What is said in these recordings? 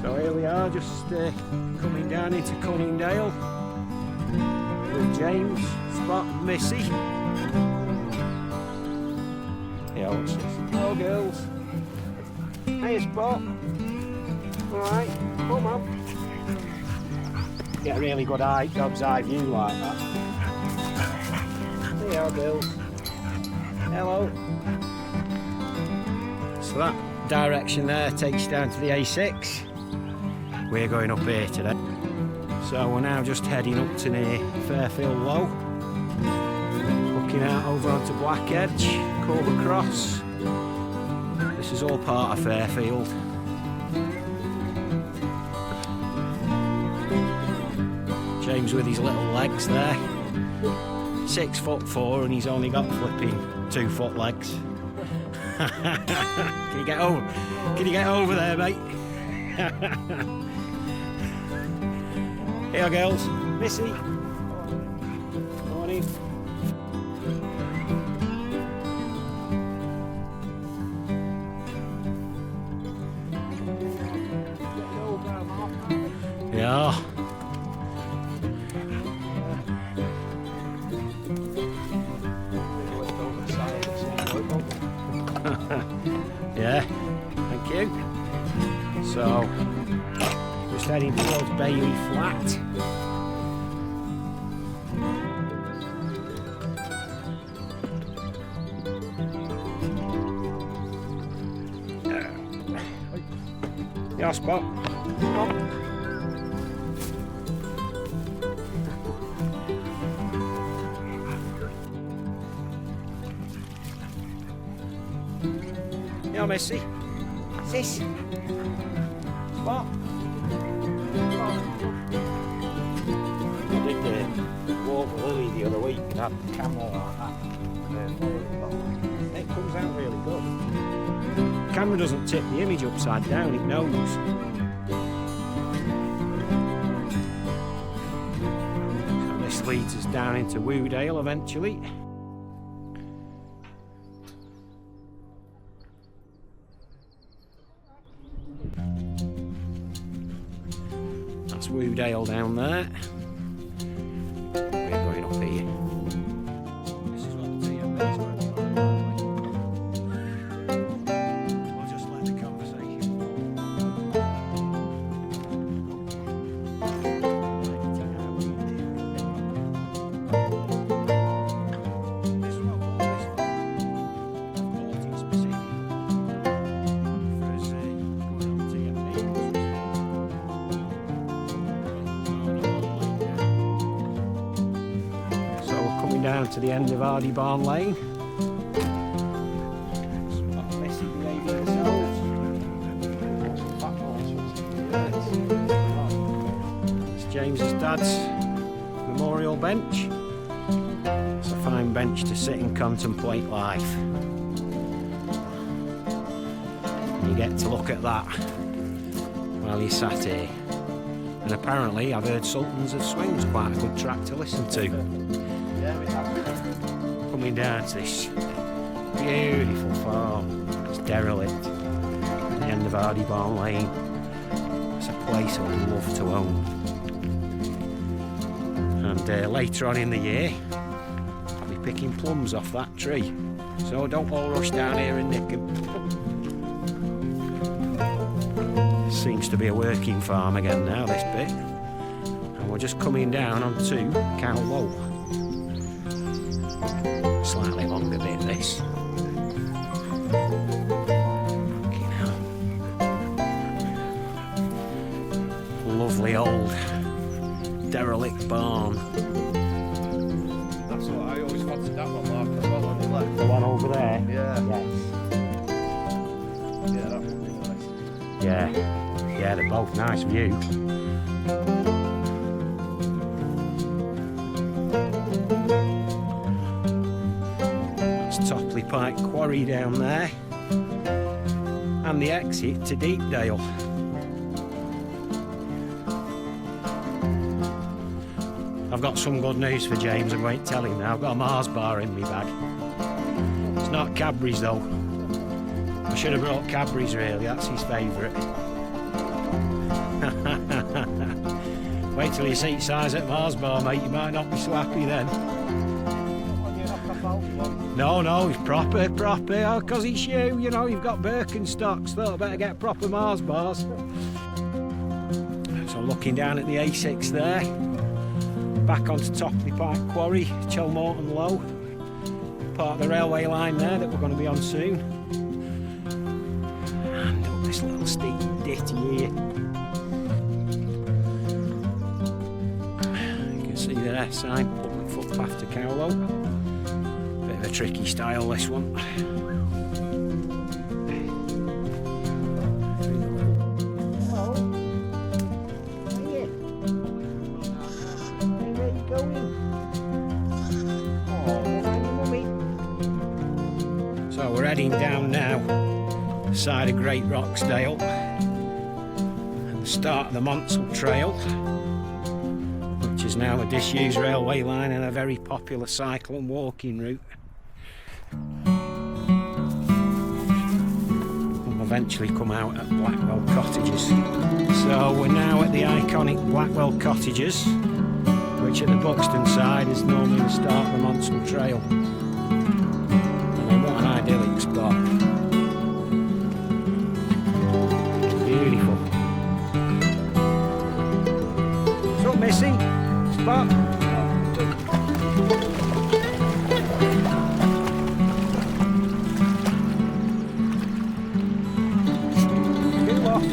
So here we are, just coming down into Cunningdale with James, Spot and Missy. Yeah, what's this? Hello girls. Hey Spot. Alright, come on. Get a really good dog's eye view like that. Hey girls. Hello. So that direction there takes you down to the A6. We're going up here today. So we're now just heading up to near Fairfield Low. Looking out over onto Blackheadge, Cove Cross. This is all part of Fairfield. James with his little legs there. 6'4" and he's only got flipping 2 foot legs. Can you get over? Can you get over there, mate? Here, girls. Missy. Morning. Yeah. Yeah, thank you. So, just heading towards Bailey Flat. Yeah, Spot. Spot. Yeah, Missy. Sis. Spot. I did walk the lily the other week and had the camera like that. It comes out really good. The camera doesn't tip the image upside down, it knows. So this leads us down into Woodale eventually. That's Woodale down there. We're going up here. This is what the TMB is going to be like. We'll just let the conversation This is what I've bought it specific for us going on TMB. Down to the end of Hardy Barn Lane. It's James's dad's memorial bench. It's a fine bench to sit and contemplate life. You get to look at that while you sat here. And apparently I've heard Sultans of Swing's quite a good track to listen to. Coming down to this beautiful farm. It's derelict at the end of Hardy Barn Lane. It's a place I would love to own. And later on in the year I'll be picking plums off that tree, so don't all rush down here and nick them. This seems to be a working farm again now, this bit, and we're just coming down onto Cow Low. Slightly longer bit this. Lovely old derelict barn. That's what I always fancied that one, Mark, as well on the left. The one over there? Yeah. Yes. Yeah, that would be nice. Yeah. Yeah, they're both nice view. Pike Quarry down there, and the exit to Deepdale. I've got some good news for James. I won't tell him now. I've got a Mars bar in my bag. It's not Cadbury's though. I should have brought Cadbury's really, that's his favourite. Wait till you see size at Mars bar, mate. You might not be so happy then. No, it's proper. Oh, because it's you know, you've got Birkenstocks. Thought I better get proper Mars bars. So looking down at the A6 there. Back onto Topley Park Quarry, Chelmorton Low. Part of the railway line there that we're going to be on soon. And up this little steep ditty here. You can see there, sign, public footpath to Cowlow. Bit of a tricky style, this one. So we're heading down now, the side of Great Roxdale, and the start of the Monsell Trail, which is now a disused railway line and a very popular cycle and walking route. We'll eventually come out at Blackwell Cottages. So we're now at the iconic Blackwell Cottages, which at the Buxton side is normally the start of the Monsell Trail. What an idyllic spot. Beautiful. What's up, Missy? Spot? Get off.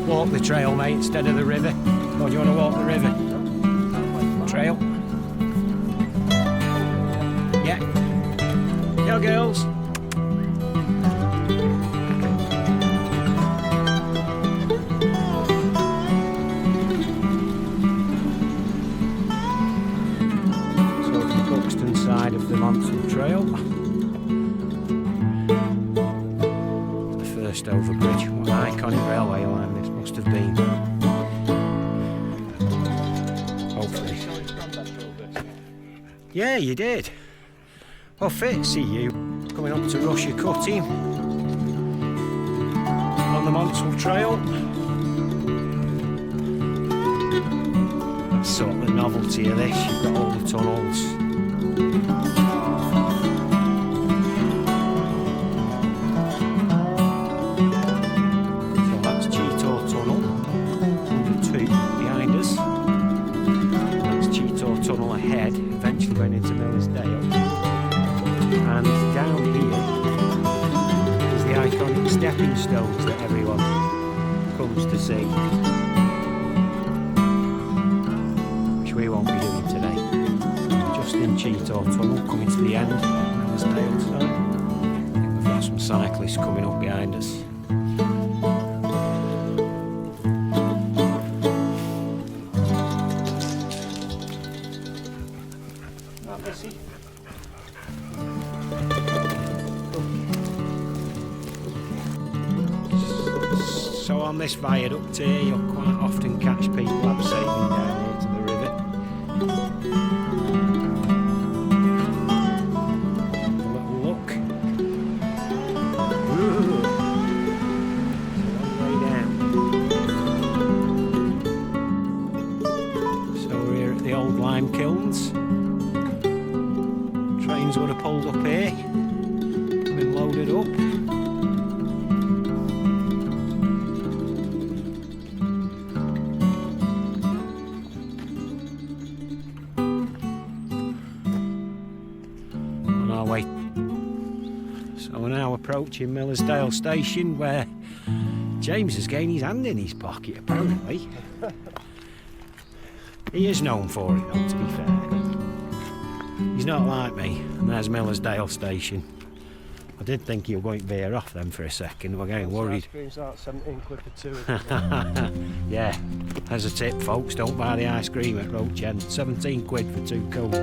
Walk the trail, mate, instead of the river. Or do you want to walk the river? Trail. Yeah. Yo, girls. So the Buxton side of the Monsell Trail. The first overbridge. What an iconic railway line this must have been. Hopefully. Yeah, you did. Well, fit, see you coming up to Russia Cutting on the Monsell Trail. That's sort of the novelty of this. You've got all the tunnels. So that's Cheetor Tunnel, number 2 behind us. That's Cheetor Tunnel ahead, eventually going into Millersdale. And down here is the iconic stepping stones that everyone comes to see, which we won't be doing today. Just in Cheetor Tunnel, coming to the end of Millersdale side. I think we've got some cyclists coming up behind us. So on this viaduct here, you'll quite often catch people abseiling down here to the river. Have a little look. Ooh. It's a long way down. So we're here at the old lime kilns. Trains would have pulled up here, been loaded up. So we're now approaching Millersdale Station, where James has gained his hand in his pocket, apparently. He is known for it, though, to be fair. He's not like me. And there's Millersdale Station. I did think you were going to veer off then for a second. We're getting worried. Ice cream's like 17 quid for 2. Yeah, as a tip, folks, don't buy the ice cream at Roach End. 17 quid for 2 cones.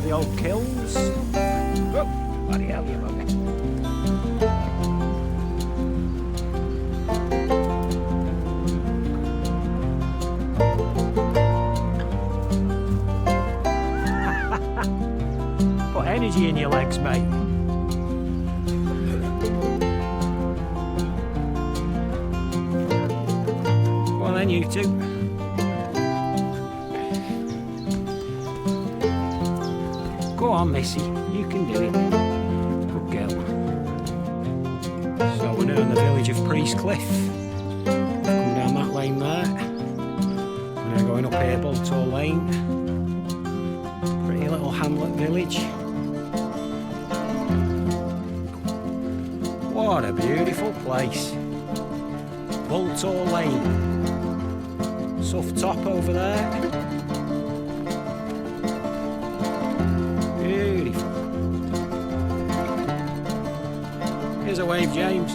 The old kilns. Oh, bloody hell, you bugger. energy in your legs, mate. Go on then, you two. Go on, Missy. You can do it. Good girl. So we're now in the village of Priestcliff. Come down that lane there. We're now going up here, Boltor Lane. Pretty little hamlet village. What a beautiful place. Boltor Lane. Soft top over there. Beautiful. Here's a wave, James.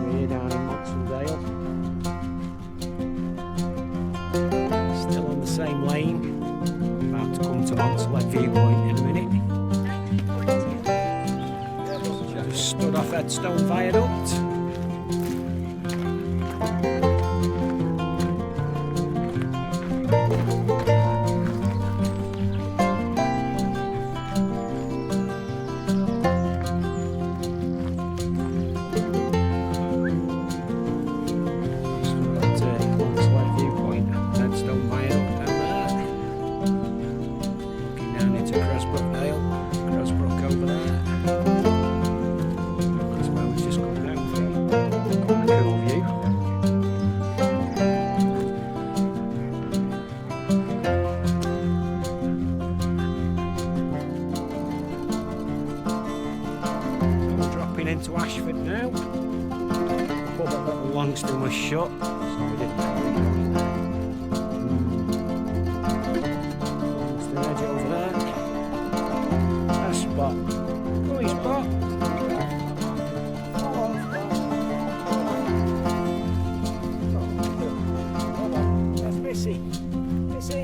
We're down in Moxondale. Still on the same lane. About to come to Moxley Viewpoint in a minute. Just stood off Headstone Viaduct. Into Ashford now. But that little Longston was shut, so we didn't know we were going there. Longston edge over there. That's Spot. Go on, Spot. Come on, Spot. That's Missy. Missy.